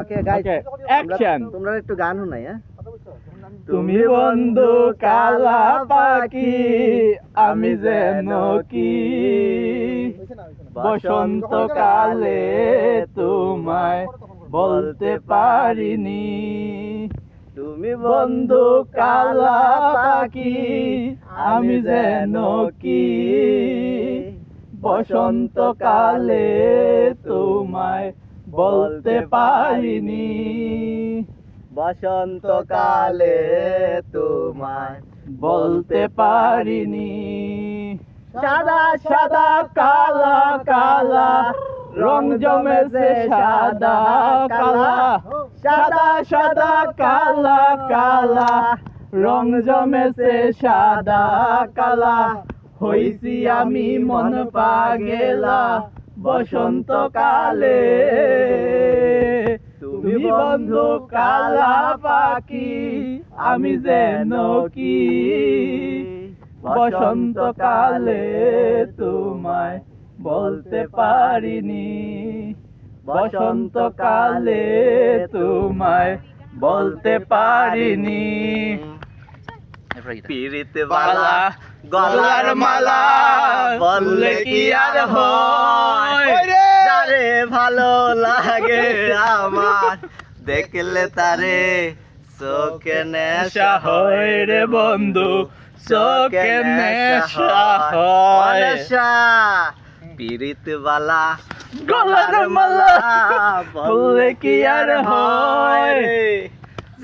Okay guys, action. তোমরা একটু গান শোনাই। হ্যাঁ, তুমি বন্ধু কালা পাখি, আমি যেন কি বসন্তকালে তোমায় বলতে পারিনি। তুমি বন্ধু কালা পাখি, আমি যেন কি বসন্তকালে তোমায় বলতে পারিনি। বসন্তকালে তোমায় বলতে পারিনি। সাদা সাদা কালা কালা রং জমেছে সাদা কালা, সাদা সাদা কালা কালা রং জমেছে সাদা কালা। হইছি আমি মন পাগেলা বসন্তকালে। তুমি বন্ধু কালা পাখি, আমি যেন কি বসন্তকালে তোমায় বলতে পারিনি। বসন্তকালে তোমায় বলতে পারিনি। পিরিত বালা গলার মালা বললে কি আর হয়? যারে ভালো লাগে আমার, দেখলে তারে চোখে নেশা হয় রে বন্ধু, চোখে নেশা হয়। পিরিত বালা গলার মালা বললে কি আর হয়?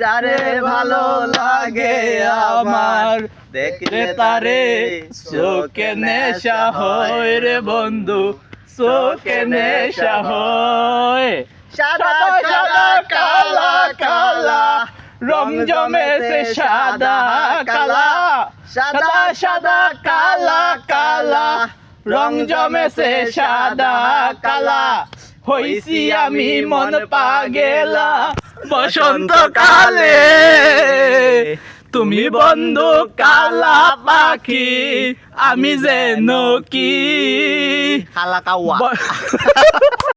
যারে ভালো লাগে আমার, দেখলে তারে চোখে নেশা হয় রে বন্ধু, চোখে নেশা হয়। সাদা সাদা কালা কালা রং জমেছে সাদা কালা, সাদা সাদা কালা কালা রং জমেছে সাদা কালা। হইছি আমি মন পাগেলা বসন্তকালে। তুমি বন্ধু কালা পাখি, আমি যেন কি কালা কাওয়া।